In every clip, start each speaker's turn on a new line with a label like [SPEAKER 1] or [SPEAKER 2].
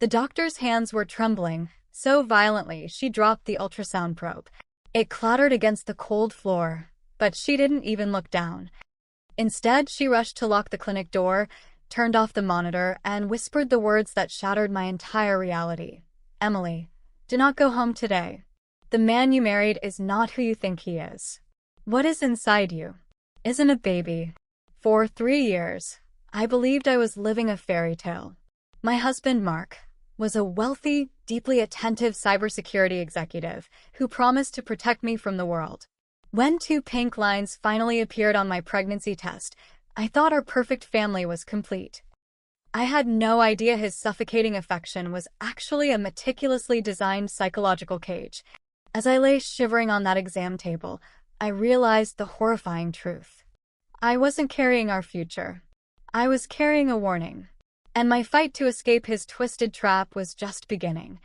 [SPEAKER 1] The doctor's hands were trembling so violently she dropped the ultrasound probe. It clattered against the cold floor, but she didn't even look down. Instead, she rushed to lock the clinic door, turned off the monitor, and whispered the words that shattered my entire reality. "Emily, do not go home today. The man you married is not who you think he is. What is inside you isn't a baby." For 3 years, I believed I was living a fairy tale. My husband, Mark, was a wealthy, deeply attentive cybersecurity executive who promised to protect me from the world. When 2 pink lines finally appeared on my pregnancy test, I thought our perfect family was complete. I had no idea his suffocating affection was actually a meticulously designed psychological cage. As I lay shivering on that exam table, I realized the horrifying truth. I wasn't carrying our future. I was carrying a warning. And my fight to escape his twisted trap was just beginning.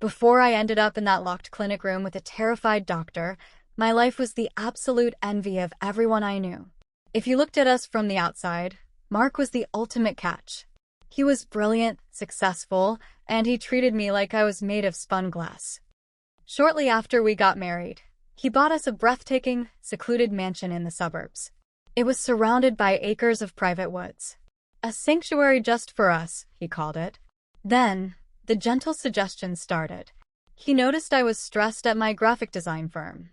[SPEAKER 1] Before I ended up in that locked clinic room with a terrified doctor, my life was the absolute envy of everyone I knew. If you looked at us from the outside, Mark was the ultimate catch. He was brilliant, successful, and he treated me like I was made of spun glass. Shortly after we got married, he bought us a breathtaking, secluded mansion in the suburbs. It was surrounded by acres of private woods. A sanctuary just for us, he called it. Then, the gentle suggestions started. He noticed I was stressed at my graphic design firm.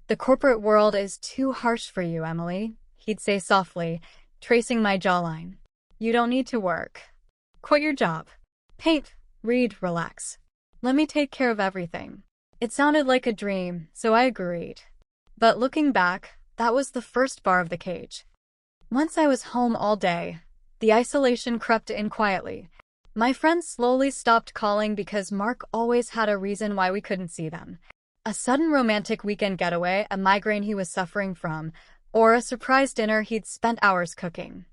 [SPEAKER 1] "The corporate world is too harsh for you, Emily," he'd say softly, tracing my jawline. "You don't need to work. Quit your job. Paint, read, relax. Let me take care of everything." It sounded like a dream, so I agreed. But looking back, that was the first bar of the cage. Once I was home all day, the isolation crept in quietly. My friends slowly stopped calling because Mark always had a reason why we couldn't see them. A sudden romantic weekend getaway, a migraine he was suffering from, or a surprise dinner he'd spent hours cooking.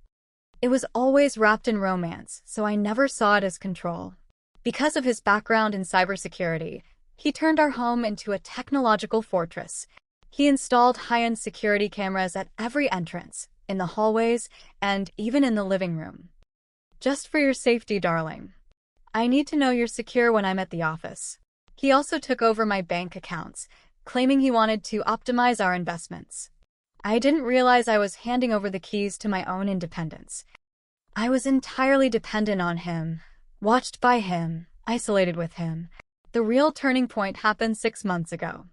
[SPEAKER 1] It was always wrapped in romance, so I never saw it as control. Because of his background in cybersecurity, he turned our home into a technological fortress. He installed high-end security cameras at every entrance, in the hallways, and even in the living room. "Just for your safety, darling. I need to know you're secure when I'm at the office." He also took over my bank accounts, claiming he wanted to optimize our investments. I didn't realize I was handing over the keys to my own independence. I was entirely dependent on him, watched by him, isolated with him. The real turning point happened 6 months ago.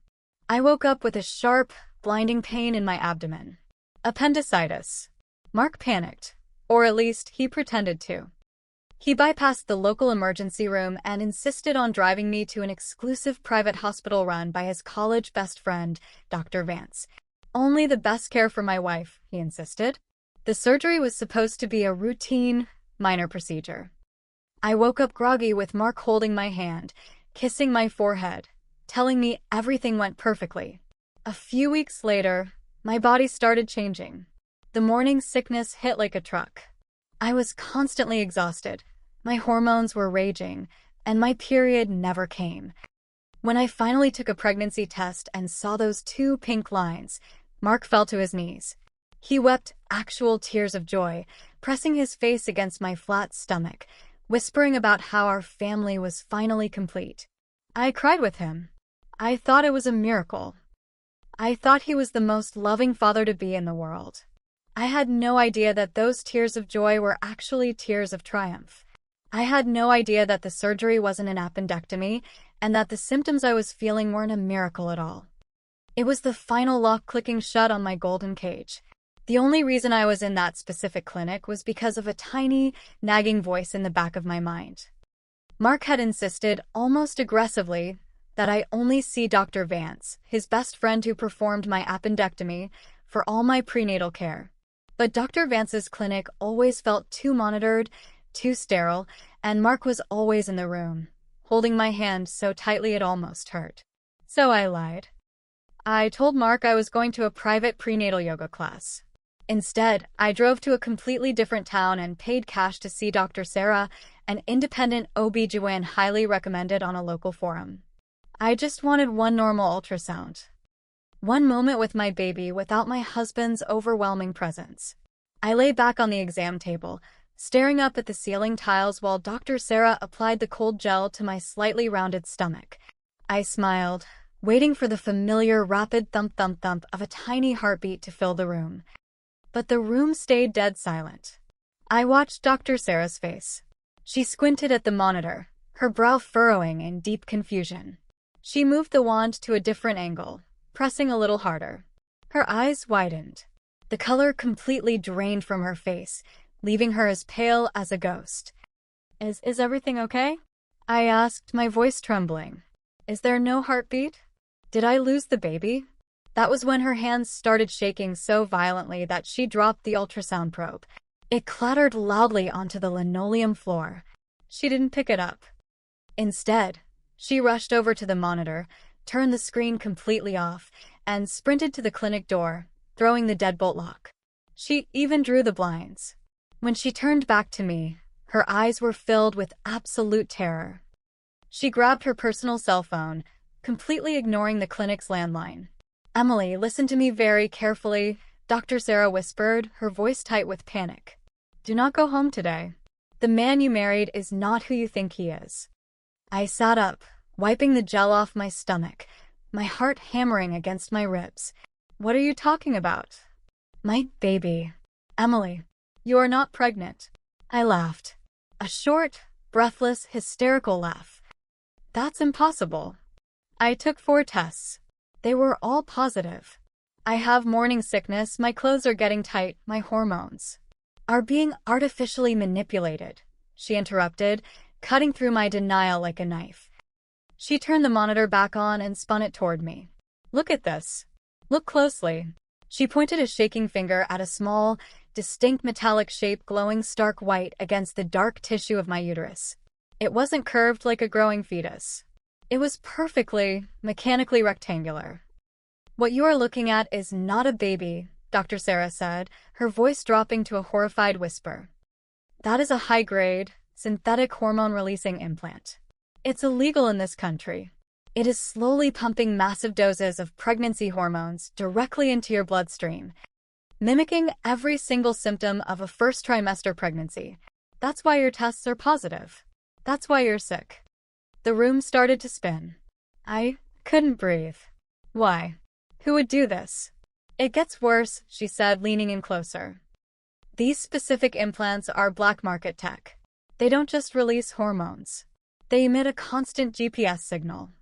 [SPEAKER 1] I woke up with a sharp, blinding pain in my abdomen. Appendicitis. Mark panicked, or at least he pretended to. He bypassed the local emergency room and insisted on driving me to an exclusive private hospital run by his college best friend, Dr. Vance. "Only the best care for my wife," he insisted. The surgery was supposed to be a routine, minor procedure. I woke up groggy with Mark holding my hand, kissing my forehead, telling me everything went perfectly. A few weeks later, my body started changing. The morning sickness hit like a truck. I was constantly exhausted, my hormones were raging, and my period never came. When I finally took a pregnancy test and saw those 2 pink lines, Mark fell to his knees. He wept actual tears of joy, pressing his face against my flat stomach, whispering about how our family was finally complete. I cried with him. I thought it was a miracle. I thought he was the most loving father-to-be in the world. I had no idea that those tears of joy were actually tears of triumph. I had no idea that the surgery wasn't an appendectomy, and that the symptoms I was feeling weren't a miracle at all. It was the final lock clicking shut on my golden cage. The only reason I was in that specific clinic was because of a tiny, nagging voice in the back of my mind. Mark had insisted, almost aggressively, that I only see Dr. Vance, his best friend who performed my appendectomy, for all my prenatal care. But Dr. Vance's clinic always felt too monitored, too sterile, and Mark was always in the room, holding my hand so tightly it almost hurt. So I lied. I told Mark I was going to a private prenatal yoga class. Instead, I drove to a completely different town and paid cash to see Dr. Sarah, an independent OB/GYN highly recommended on a local forum. I just wanted one normal ultrasound. One moment with my baby without my husband's overwhelming presence. I lay back on the exam table, staring up at the ceiling tiles while Dr. Sarah applied the cold gel to my slightly rounded stomach. I smiled, waiting for the familiar rapid thump-thump-thump of a tiny heartbeat to fill the room. But the room stayed dead silent. I watched Dr. Sarah's face. She squinted at the monitor, her brow furrowing in deep confusion. She moved the wand to a different angle, pressing a little harder. Her eyes widened. The color completely drained from her face, leaving her as pale as a ghost. Is everything okay? I asked, my voice trembling. Is there no heartbeat? Did I lose the baby? That was when her hands started shaking so violently that she dropped the ultrasound probe. It clattered loudly onto the linoleum floor. She didn't pick it up. Instead, she rushed over to the monitor, turned the screen completely off, and sprinted to the clinic door, throwing the deadbolt lock. She even drew the blinds. When she turned back to me, her eyes were filled with absolute terror. She grabbed her personal cell phone, completely ignoring the clinic's landline. "Emily, listen to me very carefully," Dr. Sarah whispered, her voice tight with panic. "Do not go home today. The man you married is not who you think he is." I sat up, wiping the gel off my stomach, my heart hammering against my ribs. "What are you talking about?" "My baby. Emily, you are not pregnant." I laughed. A short, breathless, hysterical laugh. "That's impossible." I took 4 tests. They were all positive. "I have morning sickness, my clothes are getting tight, my hormones are being artificially manipulated," she interrupted, cutting through my denial like a knife. She turned the monitor back on and spun it toward me. "Look at this. Look closely." She pointed a shaking finger at a small, distinct metallic shape glowing stark white against the dark tissue of my uterus. It wasn't curved like a growing fetus. It was perfectly, mechanically rectangular. "What you are looking at is not a baby," Dr. Sarah said, her voice dropping to a horrified whisper. "That is a high-grade, synthetic hormone-releasing implant. It's illegal in this country. It is slowly pumping massive doses of pregnancy hormones directly into your bloodstream, mimicking every single symptom of a first-trimester pregnancy. That's why your tests are positive. That's why you're sick." The room started to spin. I couldn't breathe. "Why? Who would do this?" "It gets worse," she said, leaning in closer. "These specific implants are black market tech. They don't just release hormones. They emit a constant GPS signal.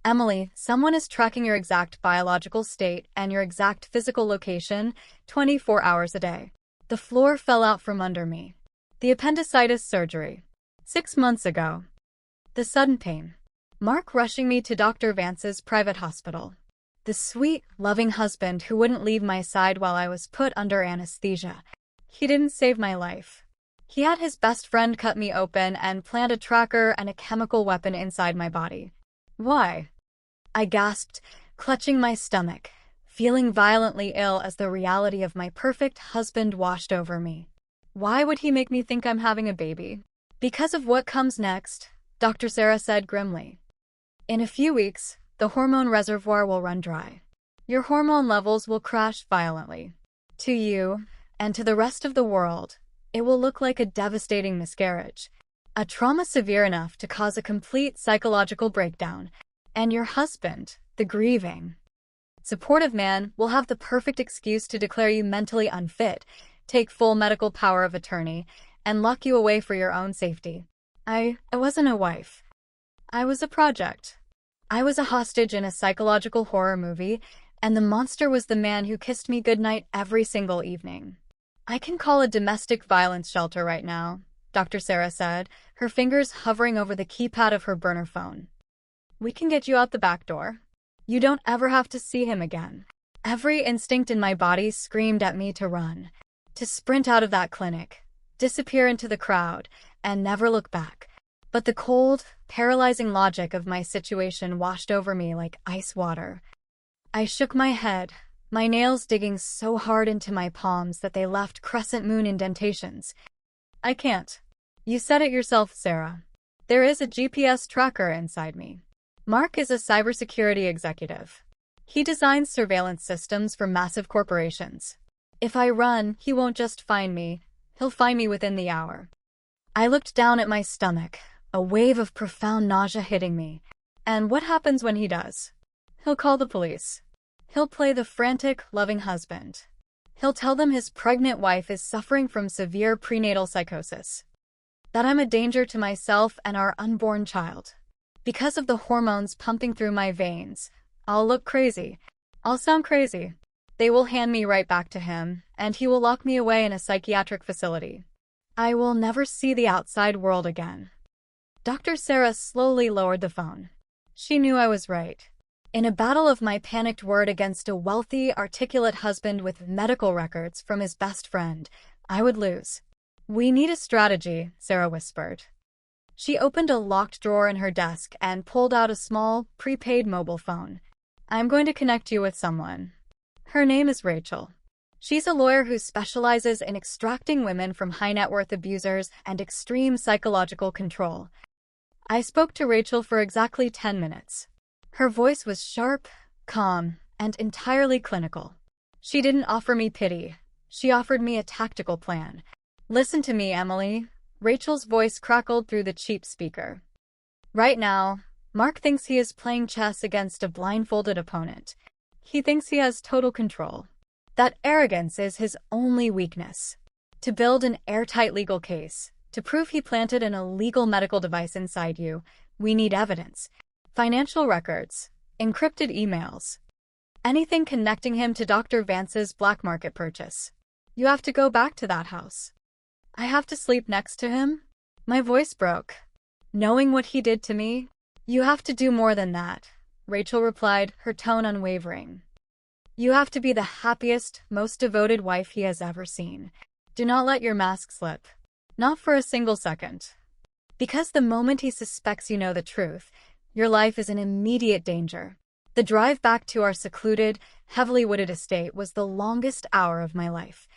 [SPEAKER 1] Emily, someone is tracking your exact biological state and your exact physical location 24 hours a day." The floor fell out from under me. The appendicitis surgery. 6 months ago. The sudden pain. Mark rushing me to Dr. Vance's private hospital. The sweet, loving husband who wouldn't leave my side while I was put under anesthesia. He didn't save my life. He had his best friend cut me open and plant a tracker and a chemical weapon inside my body. "Why?" I gasped, clutching my stomach, feeling violently ill as the reality of my perfect husband washed over me. "Why would he make me think I'm having a baby?" "Because of what comes next," Dr. Sarah said grimly. "In a few weeks, the hormone reservoir will run dry. Your hormone levels will crash violently. To you, and to the rest of the world, it will look like a devastating miscarriage, a trauma severe enough to cause a complete psychological breakdown. And your husband, the grieving, supportive man, will have the perfect excuse to declare you mentally unfit, take full medical power of attorney, and lock you away for your own safety. I wasn't a wife. I was a project. I was a hostage in a psychological horror movie, and the monster was the man who kissed me goodnight every single evening. I can call a domestic violence shelter right now," Dr. Sarah said, her fingers hovering over the keypad of her burner phone. "We can get you out the back door. You don't ever have to see him again." Every instinct in my body screamed at me to run, to sprint out of that clinic, disappear into the crowd, and never look back. But the cold, paralyzing logic of my situation washed over me like ice water. I shook my head, my nails digging so hard into my palms that they left crescent moon indentations. "I can't. You said it yourself, Sarah. There is a GPS tracker inside me. Mark is a cybersecurity executive. He designs surveillance systems for massive corporations. If I run, he won't just find me, He'll find me within the hour. I looked down at my stomach, a wave of profound nausea hitting me. And what happens when he does? He'll call the police. He'll play the frantic, loving husband. He'll tell them his pregnant wife is suffering from severe prenatal psychosis. That I'm a danger to myself and our unborn child. Because of the hormones pumping through my veins, I'll look crazy. I'll sound crazy. They will hand me right back to him, and he will lock me away in a psychiatric facility. I will never see the outside world again. Dr. Sarah slowly lowered the phone. She knew I was right. In a battle of my panicked word against a wealthy, articulate husband with medical records from his best friend, I would lose. "We need a strategy," Sarah whispered. She opened a locked drawer in her desk and pulled out a small, prepaid mobile phone. "I'm going to connect you with someone. Her name is Rachel. She's a lawyer who specializes in extracting women from high-net-worth abusers and extreme psychological control." I spoke to Rachel for exactly 10 minutes. Her voice was sharp, calm, and entirely clinical. She didn't offer me pity. She offered me a tactical plan. "Listen to me, Emily." Rachel's voice crackled through the cheap speaker. "Right now, Mark thinks he is playing chess against a blindfolded opponent. He thinks he has total control. That arrogance is his only weakness. To build an airtight legal case, to prove he planted an illegal medical device inside you, we need evidence. Financial records, encrypted emails, anything connecting him to Dr. Vance's black market purchase. You have to go back to that house. I have to sleep next to him." My voice broke. "Knowing what he did to me? You have to do more than that," Rachel replied, her tone unwavering. "You have to be the happiest, most devoted wife he has ever seen. Do not let your mask slip. Not for a single second. Because the moment he suspects you know the truth, your life is in immediate danger." The drive back to our secluded, heavily wooded estate was the longest hour of my life.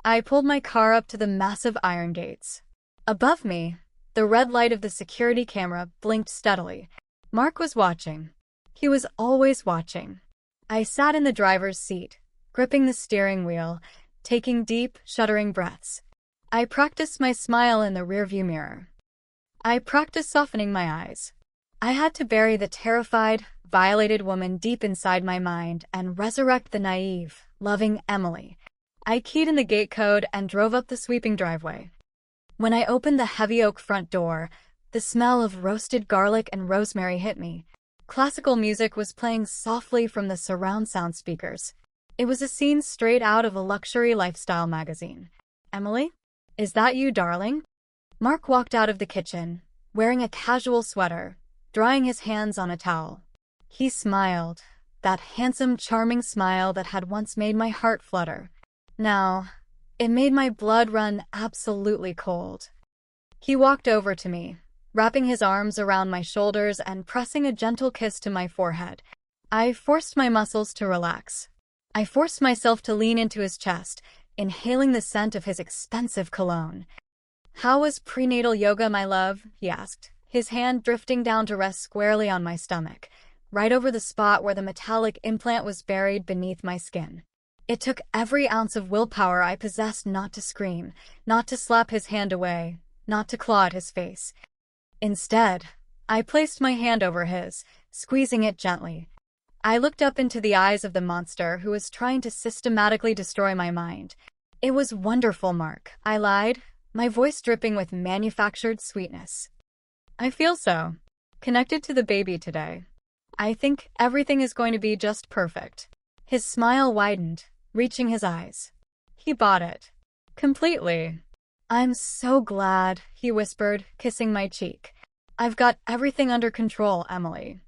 [SPEAKER 1] I pulled my car up to the massive iron gates. Above me, the red light of the security camera blinked steadily. Mark was watching. He was always watching. I sat in the driver's seat, gripping the steering wheel, taking deep, shuddering breaths. I practiced my smile in the rearview mirror. I practiced softening my eyes. I had to bury the terrified, violated woman deep inside my mind and resurrect the naive, loving Emily. I keyed in the gate code and drove up the sweeping driveway. When I opened the heavy oak front door, the smell of roasted garlic and rosemary hit me. Classical music was playing softly from the surround sound speakers. It was a scene straight out of a luxury lifestyle magazine. "Emily? Is that you, darling?" Mark walked out of the kitchen, wearing a casual sweater, drying his hands on a towel. He smiled, that handsome, charming smile that had once made my heart flutter. Now, it made my blood run absolutely cold. He walked over to me, wrapping his arms around my shoulders and pressing a gentle kiss to my forehead. I forced my muscles to relax. I forced myself to lean into his chest, inhaling the scent of his expensive cologne. "How was prenatal yoga, my love?" he asked, his hand drifting down to rest squarely on my stomach, right over the spot where the metallic implant was buried beneath my skin. It took every ounce of willpower I possessed not to scream, not to slap his hand away, not to claw at his face. Instead, I placed my hand over his, squeezing it gently. I looked up into the eyes of the monster who was trying to systematically destroy my mind. "It was wonderful, Mark," I lied, my voice dripping with manufactured sweetness. "I feel so. Connected to the baby today. I think everything is going to be just perfect." His smile widened, reaching his eyes. He bought it. Completely. "I'm so glad," he whispered, kissing my cheek. "I've got everything under control, Emily.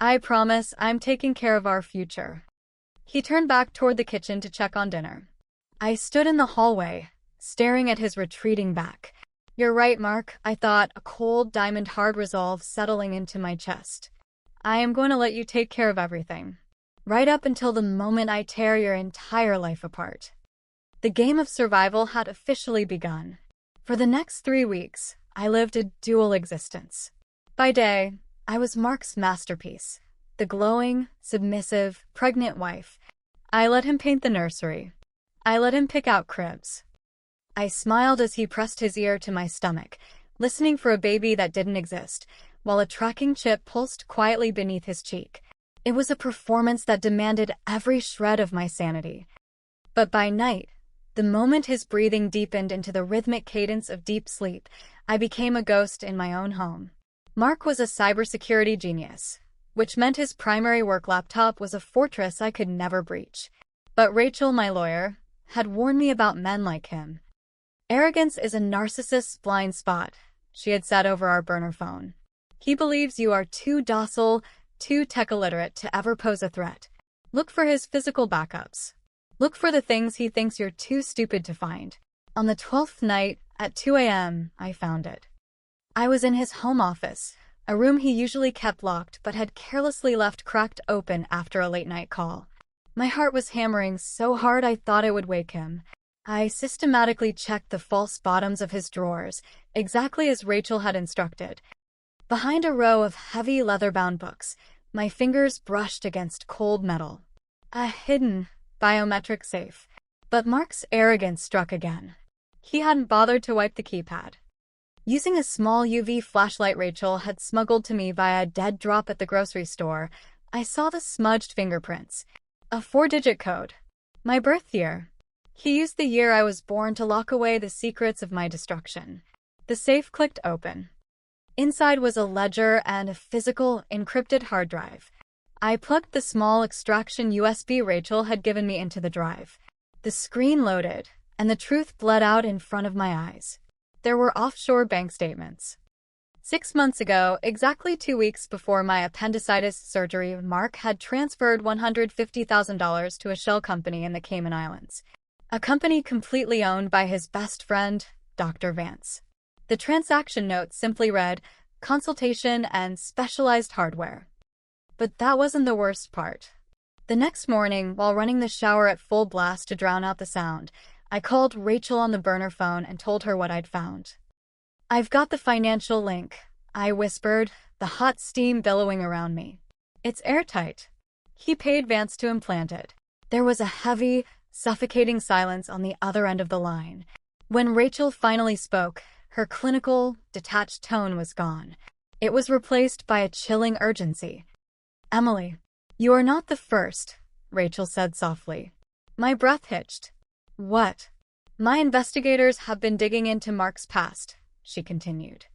[SPEAKER 1] I promise I'm taking care of our future." He turned back toward the kitchen to check on dinner. I stood in the hallway, staring at his retreating back. "You're right, Mark," I thought, a cold, diamond-hard resolve settling into my chest. "I am going to let you take care of everything. Right up until the moment I tear your entire life apart." The game of survival had officially begun. For the next 3 weeks, I lived a dual existence. By day, I was Mark's masterpiece, the glowing, submissive, pregnant wife. I let him paint the nursery. I let him pick out cribs. I smiled as he pressed his ear to my stomach, listening for a baby that didn't exist, while a tracking chip pulsed quietly beneath his cheek. It was a performance that demanded every shred of my sanity. But by night, the moment his breathing deepened into the rhythmic cadence of deep sleep, I became a ghost in my own home. Mark was a cybersecurity genius, which meant his primary work laptop was a fortress I could never breach. But Rachel, my lawyer, had warned me about men like him. Arrogance is a narcissist's blind spot, she had said over our burner phone. He believes you are too docile, too tech-illiterate to ever pose a threat. Look for his physical backups. Look for the things he thinks you're too stupid to find. On the 12th night, at 2 a.m., I found it. I was in his home office, a room he usually kept locked but had carelessly left cracked open after a late-night call. My heart was hammering so hard I thought it would wake him. I systematically checked the false bottoms of his drawers, exactly as Rachel had instructed. Behind a row of heavy leather-bound books, my fingers brushed against cold metal. A hidden, biometric safe. But Mark's arrogance struck again. He hadn't bothered to wipe the keypad. Using a small UV flashlight Rachel had smuggled to me via a dead drop at the grocery store, I saw the smudged fingerprints. A 4-digit code. My birth year. He used the year I was born to lock away the secrets of my destruction. The safe clicked open. Inside was a ledger and a physical, encrypted hard drive. I plugged the small extraction USB Rachel had given me into the drive. The screen loaded, and the truth bled out in front of my eyes. There were offshore bank statements. 6 months ago, exactly 2 weeks before my appendicitis surgery, Mark had transferred $150,000 to a shell company in the Cayman Islands. A company completely owned by his best friend, Dr. Vance. The transaction note simply read, consultation and specialized hardware. But that wasn't the worst part. The next morning, while running the shower at full blast to drown out the sound, I called Rachel on the burner phone and told her what I'd found. I've got the financial link, I whispered, the hot steam billowing around me. It's airtight. He paid Vance to implant it. There was a heavy, suffocating silence on the other end of the line. When Rachel finally spoke, her clinical, detached tone was gone. It was replaced by a chilling urgency. Emily, you are not the first, Rachel said softly. My breath hitched. What? My investigators have been digging into Mark's past, she continued.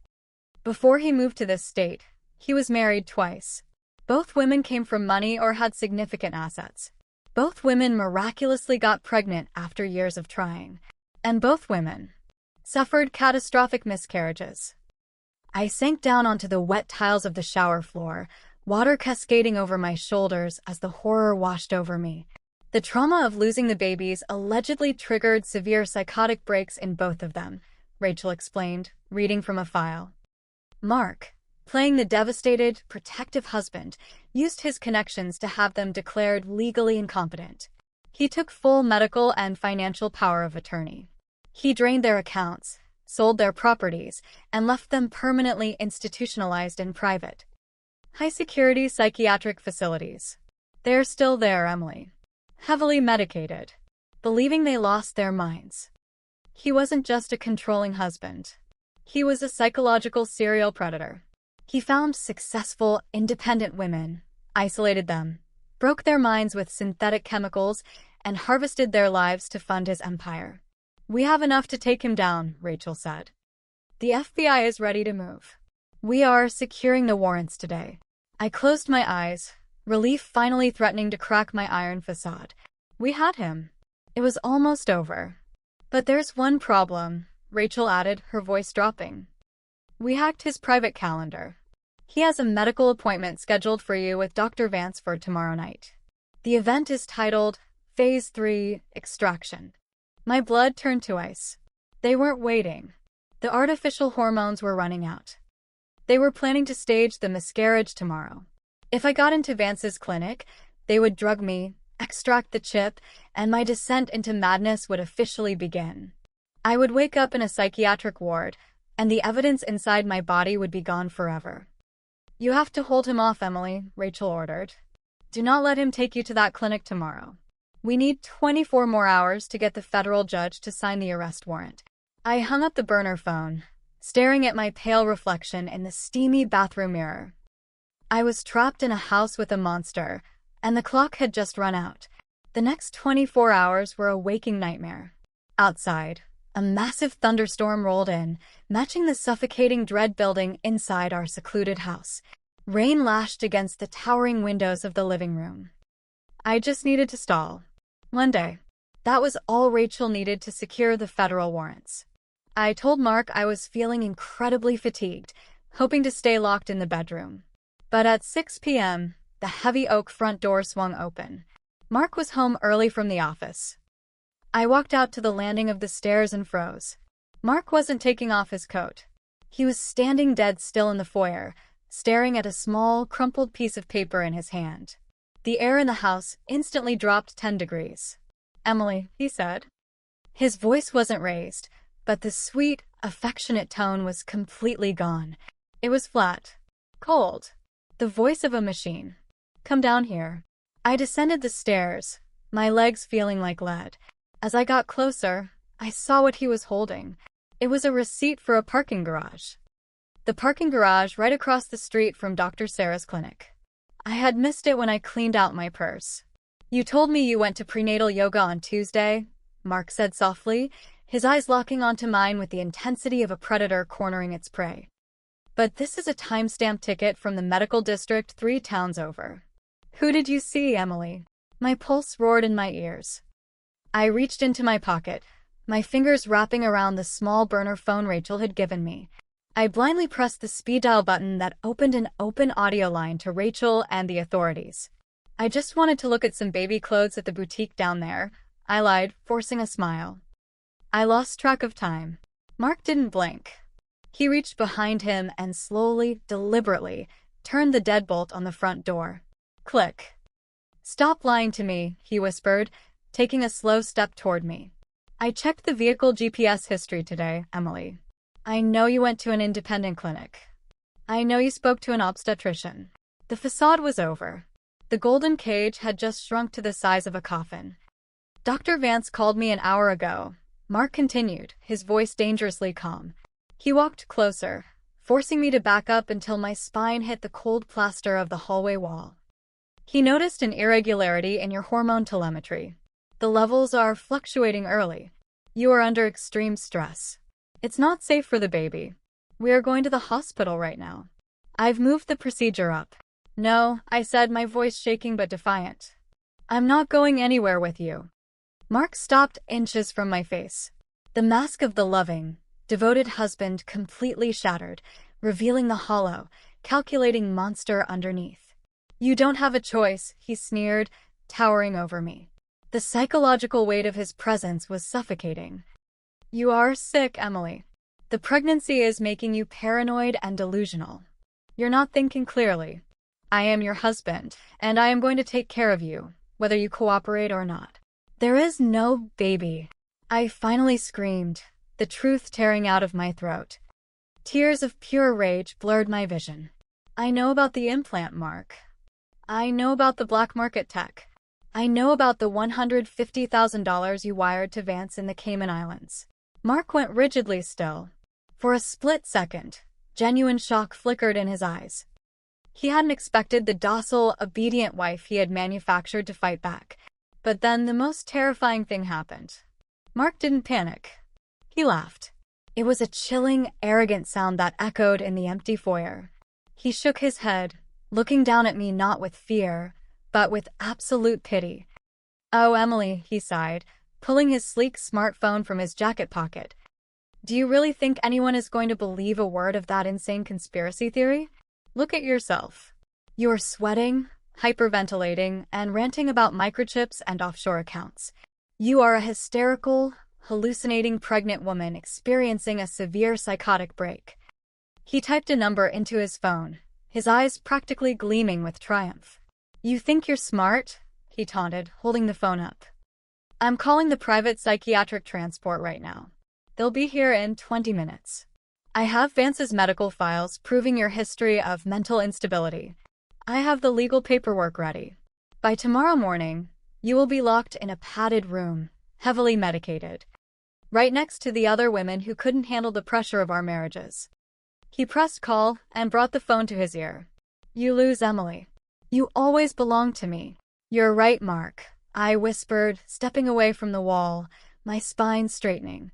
[SPEAKER 1] Before he moved to this state, he was married twice. Both women came from money or had significant assets. Both women miraculously got pregnant after years of trying. And both women suffered catastrophic miscarriages. I sank down onto the wet tiles of the shower floor, water cascading over my shoulders as the horror washed over me. The trauma of losing the babies allegedly triggered severe psychotic breaks in both of them, Rachel explained, reading from a file. Mark, playing the devastated, protective husband, used his connections to have them declared legally incompetent. He took full medical and financial power of attorney. He drained their accounts, sold their properties, and left them permanently institutionalized in private, high-security psychiatric facilities. They're still there, Emily. Heavily medicated, believing they lost their minds. He wasn't just a controlling husband. He was a psychological serial predator. He found successful, independent women, isolated them, broke their minds with synthetic chemicals, and harvested their lives to fund his empire. We have enough to take him down, Rachel said. The FBI is ready to move. We are securing the warrants today. I closed my eyes, relief finally threatening to crack my iron facade. We had him. It was almost over. But there's one problem, Rachel added, her voice dropping. We hacked his private calendar. He has a medical appointment scheduled for you with Dr. Vance for tomorrow night. The event is titled Phase 3 Extraction. My blood turned to ice. They weren't waiting. The artificial hormones were running out. They were planning to stage the miscarriage tomorrow. If I got into Vance's clinic, they would drug me, extract the chip, and my descent into madness would officially begin. I would wake up in a psychiatric ward, and the evidence inside my body would be gone forever. You have to hold him off, Emily, Rachel ordered. Do not let him take you to that clinic tomorrow. We need 24 more hours to get the federal judge to sign the arrest warrant. I hung up the burner phone, staring at my pale reflection in the steamy bathroom mirror. I was trapped in a house with a monster, and the clock had just run out. The next 24 hours were a waking nightmare. Outside, a massive thunderstorm rolled in, matching the suffocating dread building inside our secluded house. Rain lashed against the towering windows of the living room. I just needed to stall. One day. That was all Rachel needed to secure the federal warrants. I told Mark I was feeling incredibly fatigued, hoping to stay locked in the bedroom. But at 6 p.m., the heavy oak front door swung open. Mark was home early from the office. I walked out to the landing of the stairs and froze. Mark wasn't taking off his coat. He was standing dead still in the foyer, staring at a small, crumpled piece of paper in his hand. The air in the house instantly dropped 10 degrees. "Emily," he said. His voice wasn't raised, but the sweet, affectionate tone was completely gone. It was flat, cold, the voice of a machine. "Come down here." I descended the stairs, my legs feeling like lead. As I got closer, I saw what he was holding. It was a receipt for a parking garage. The parking garage right across the street from Dr. Sarah's clinic. I had missed it when I cleaned out my purse. "You told me you went to prenatal yoga on Tuesday," Mark said softly, his eyes locking onto mine with the intensity of a predator cornering its prey. "But this is a timestamp ticket from the medical district 3 towns over." "Who did you see, Emily?" My pulse roared in my ears. I reached into my pocket, my fingers wrapping around the small burner phone Rachel had given me. I blindly pressed the speed dial button that opened an open audio line to Rachel and the authorities. "I just wanted to look at some baby clothes at the boutique down there," I lied, forcing a smile. I lost track of time. Mark didn't blink. He reached behind him and slowly, deliberately, turned the deadbolt on the front door. Click. "Stop lying to me," he whispered, taking a slow step toward me. "I checked the vehicle GPS history today, Emily. I know you went to an independent clinic. I know you spoke to an obstetrician." The facade was over. The golden cage had just shrunk to the size of a coffin. "Dr. Vance called me an hour ago," Mark continued, his voice dangerously calm. He walked closer, forcing me to back up until my spine hit the cold plaster of the hallway wall. "He noticed an irregularity in your hormone telemetry. The levels are fluctuating early. You are under extreme stress. It's not safe for the baby. We are going to the hospital right now. I've moved the procedure up." "No," I said, my voice shaking but defiant. "I'm not going anywhere with you." Mark stopped inches from my face. The mask of the loving, devoted husband completely shattered, revealing the hollow, calculating monster underneath. "You don't have a choice," he sneered, towering over me. The psychological weight of his presence was suffocating. "You are sick, Emily. The pregnancy is making you paranoid and delusional. You're not thinking clearly. I am your husband, and I am going to take care of you, whether you cooperate or not." "There is no baby," I finally screamed, the truth tearing out of my throat. Tears of pure rage blurred my vision. "I know about the implant, Mark. I know about the black market tech. I know about the $150,000 you wired to Vance in the Cayman Islands." Mark went rigidly still. For a split second, genuine shock flickered in his eyes. He hadn't expected the docile, obedient wife he had manufactured to fight back. But then the most terrifying thing happened. Mark didn't panic. He laughed. It was a chilling, arrogant sound that echoed in the empty foyer. He shook his head, looking down at me not with fear, but with absolute pity. "Oh, Emily," he sighed, pulling his sleek smartphone from his jacket pocket. "Do you really think anyone is going to believe a word of that insane conspiracy theory? Look at yourself. You are sweating, hyperventilating, and ranting about microchips and offshore accounts. You are a hysterical, hallucinating pregnant woman experiencing a severe psychotic break." He typed a number into his phone, his eyes practically gleaming with triumph. "You think you're smart?" he taunted, holding the phone up. "I'm calling the private psychiatric transport right now. They'll be here in 20 minutes. I have Vance's medical files proving your history of mental instability. I have the legal paperwork ready. By tomorrow morning, you will be locked in a padded room, heavily medicated." right next to the other women who couldn't handle the pressure of our marriages. He pressed call and brought the phone to his ear. "You lose, Emily. You always belong to me." "You're right, Mark," I whispered, stepping away from the wall, my spine straightening.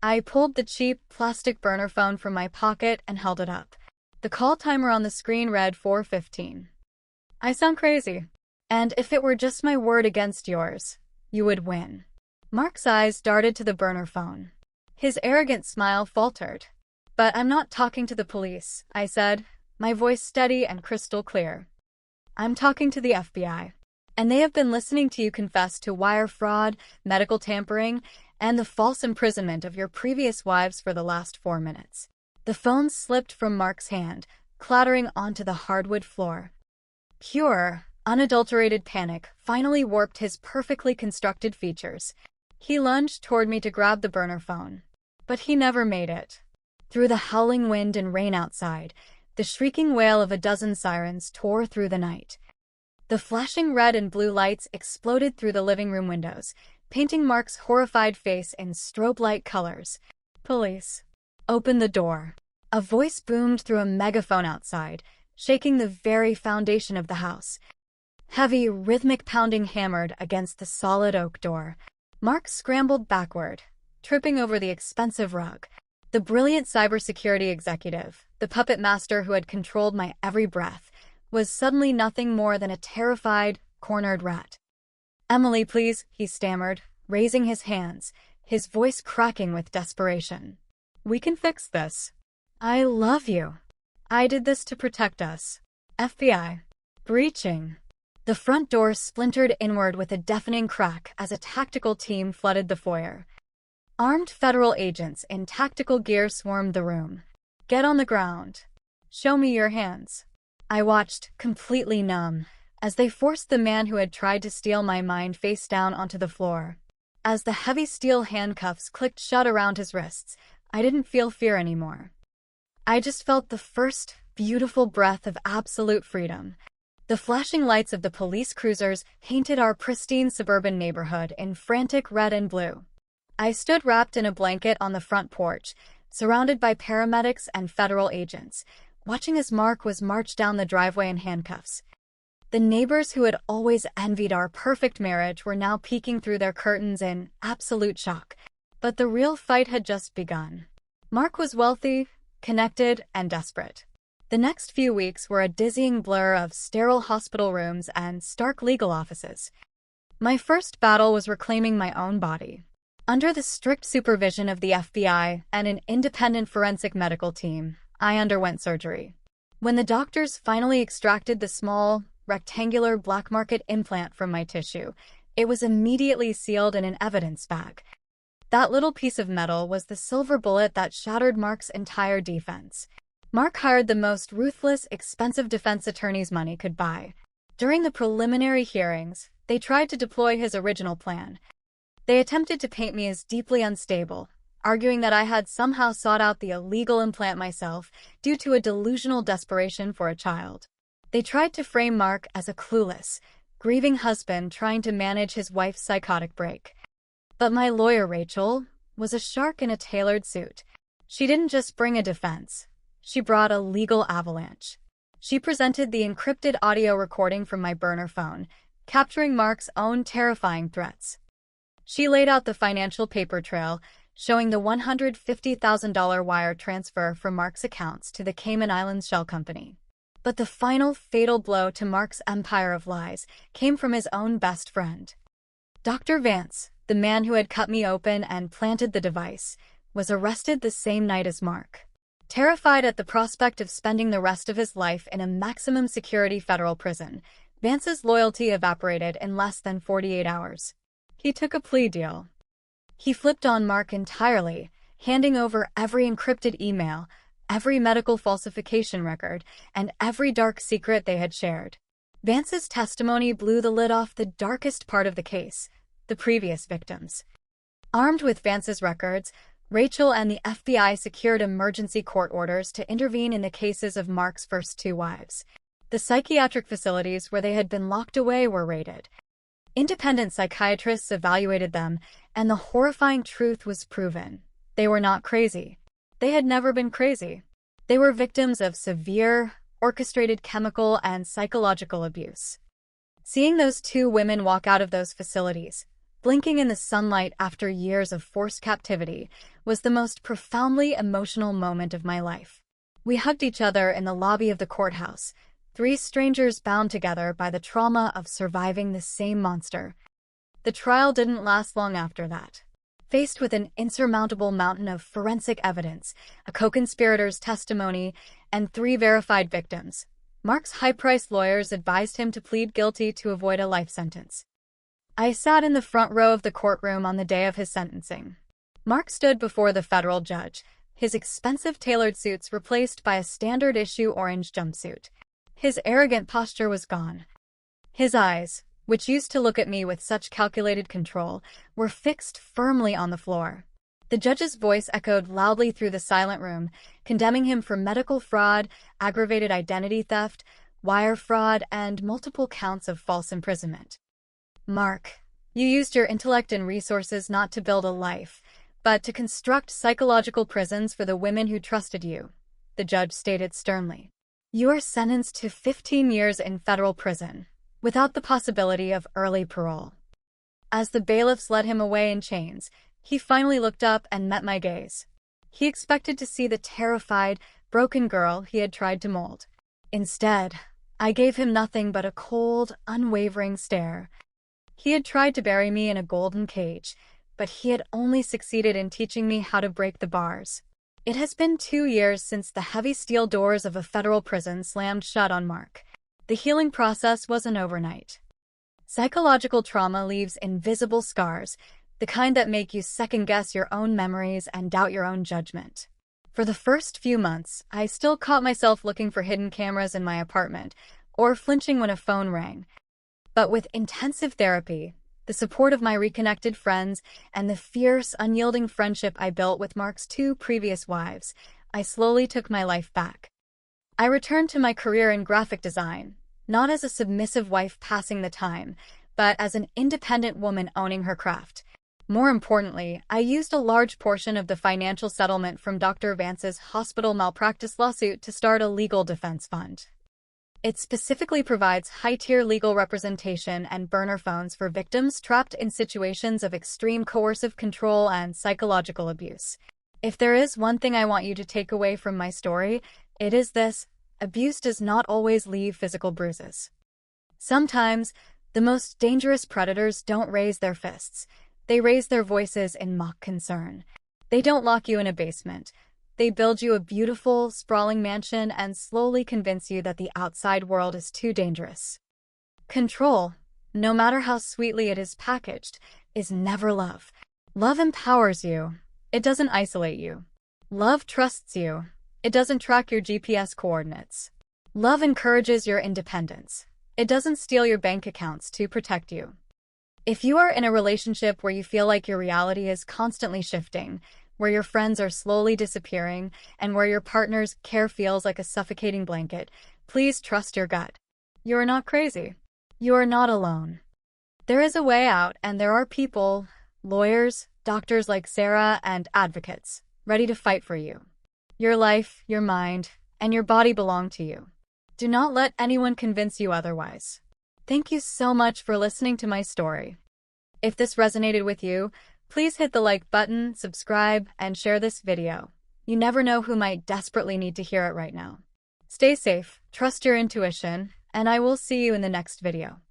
[SPEAKER 1] I pulled the cheap, plastic burner phone from my pocket and held it up. The call timer on the screen read 4:15. "I sound crazy. And if it were just my word against yours, you would win." Mark's eyes darted to the burner phone. His arrogant smile faltered. "But I'm not talking to the police," I said, my voice steady and crystal clear. "I'm talking to the FBI. And they have been listening to you confess to wire fraud, medical tampering, and the false imprisonment of your previous wives for the last 4 minutes." The phone slipped from Mark's hand, clattering onto the hardwood floor. Pure, unadulterated panic finally warped his perfectly constructed features. He lunged toward me to grab the burner phone. But he never made it. Through the howling wind and rain outside, the shrieking wail of a dozen sirens tore through the night. The flashing red and blue lights exploded through the living room windows, painting Mark's horrified face in strobe-light colors. "Police. Open the door." A voice boomed through a megaphone outside, shaking the very foundation of the house. Heavy, rhythmic pounding hammered against the solid oak door. Mark scrambled backward, tripping over the expensive rug. The brilliant cybersecurity executive, the puppet master who had controlled my every breath, was suddenly nothing more than a terrified, cornered rat. "Emily, please," he stammered, raising his hands, his voice cracking with desperation. "We can fix this. I love you. I did this to protect us." FBI. Breaching. The front door splintered inward with a deafening crack as a tactical team flooded the foyer. Armed federal agents in tactical gear swarmed the room. "Get on the ground. Show me your hands." I watched, completely numb, as they forced the man who had tried to steal my mind face down onto the floor. As the heavy steel handcuffs clicked shut around his wrists, I didn't feel fear anymore. I just felt the first, beautiful breath of absolute freedom. The flashing lights of the police cruisers painted our pristine suburban neighborhood in frantic red and blue. I stood wrapped in a blanket on the front porch, surrounded by paramedics and federal agents, watching as Mark was marched down the driveway in handcuffs. The neighbors who had always envied our perfect marriage were now peeking through their curtains in absolute shock. But the real fight had just begun. Mark was wealthy, connected, and desperate. The next few weeks were a dizzying blur of sterile hospital rooms and stark legal offices. My first battle was reclaiming my own body. Under the strict supervision of the FBI and an independent forensic medical team, I underwent surgery. When the doctors finally extracted the small, rectangular black market implant from my tissue, it was immediately sealed in an evidence bag. That little piece of metal was the silver bullet that shattered Mark's entire defense. Mark hired the most ruthless, expensive defense attorneys money could buy. During the preliminary hearings, they tried to deploy his original plan. They attempted to paint me as deeply unstable, arguing that I had somehow sought out the illegal implant myself due to a delusional desperation for a child. They tried to frame Mark as a clueless, grieving husband trying to manage his wife's psychotic break. But my lawyer, Rachel, was a shark in a tailored suit. She didn't just bring a defense. She brought a legal avalanche. She presented the encrypted audio recording from my burner phone, capturing Mark's own terrifying threats. She laid out the financial paper trail, showing the $150,000 wire transfer from Mark's accounts to the Cayman Islands shell company. But the final fatal blow to Mark's empire of lies came from his own best friend. Dr. Vance, the man who had cut me open and planted the device, was arrested the same night as Mark. Terrified at the prospect of spending the rest of his life in a maximum security federal prison, Vance's loyalty evaporated in less than 48 hours. He took a plea deal. He flipped on Mark entirely, handing over every encrypted email, every medical falsification record, and every dark secret they had shared. Vance's testimony blew the lid off the darkest part of the case, the previous victims. Armed with Vance's records, Rachel and the FBI secured emergency court orders to intervene in the cases of Mark's first 2 wives. The psychiatric facilities where they had been locked away were raided. Independent psychiatrists evaluated them, and the horrifying truth was proven. They were not crazy. They had never been crazy. They were victims of severe, orchestrated chemical and psychological abuse. Seeing those two women walk out of those facilities, blinking in the sunlight after years of forced captivity, was the most profoundly emotional moment of my life. We hugged each other in the lobby of the courthouse, three strangers bound together by the trauma of surviving the same monster. The trial didn't last long after that. Faced with an insurmountable mountain of forensic evidence, a co-conspirator's testimony, and 3 verified victims, Mark's high-priced lawyers advised him to plead guilty to avoid a life sentence. I sat in the front row of the courtroom on the day of his sentencing. Mark stood before the federal judge, his expensive tailored suits replaced by a standard-issue orange jumpsuit. His arrogant posture was gone. His eyes, which used to look at me with such calculated control, were fixed firmly on the floor. The judge's voice echoed loudly through the silent room, condemning him for medical fraud, aggravated identity theft, wire fraud, and multiple counts of false imprisonment. Mark, you used your intellect and resources not to build a life, but to construct psychological prisons for the women who trusted you, the judge stated sternly. You are sentenced to 15 years in federal prison, without the possibility of early parole. As the bailiffs led him away in chains, he finally looked up and met my gaze. He expected to see the terrified, broken girl he had tried to mold. Instead, I gave him nothing but a cold, unwavering stare. He had tried to bury me in a golden cage, but he had only succeeded in teaching me how to break the bars. It has been 2 years since the heavy steel doors of a federal prison slammed shut on Mark. The healing process wasn't overnight. Psychological trauma leaves invisible scars, the kind that make you second-guess your own memories and doubt your own judgment. For the first few months, I still caught myself looking for hidden cameras in my apartment, or flinching when a phone rang. But with intensive therapy, the support of my reconnected friends, and the fierce, unyielding friendship I built with Mark's 2 previous wives, I slowly took my life back. I returned to my career in graphic design, not as a submissive wife passing the time, but as an independent woman owning her craft. More importantly, I used a large portion of the financial settlement from Dr. Vance's hospital malpractice lawsuit to start a legal defense fund. It specifically provides high-tier legal representation and burner phones for victims trapped in situations of extreme coercive control and psychological abuse. If there is one thing I want you to take away from my story, it is this: abuse does not always leave physical bruises. Sometimes, the most dangerous predators don't raise their fists. They raise their voices in mock concern. They don't lock you in a basement. They build you a beautiful, sprawling mansion and slowly convince you that the outside world is too dangerous. Control, no matter how sweetly it is packaged, is never love. Love empowers you. It doesn't isolate you. Love trusts you. It doesn't track your GPS coordinates. Love encourages your independence. It doesn't steal your bank accounts to protect you. If you are in a relationship where you feel like your reality is constantly shifting, where your friends are slowly disappearing, and where your partner's care feels like a suffocating blanket, please trust your gut. You are not crazy. You are not alone. There is a way out, and there are people, lawyers, doctors like Sarah, and advocates, ready to fight for you. Your life, your mind, and your body belong to you. Do not let anyone convince you otherwise. Thank you so much for listening to my story. If this resonated with you, please hit the like button, subscribe, and share this video. You never know who might desperately need to hear it right now. Stay safe, trust your intuition, and I will see you in the next video.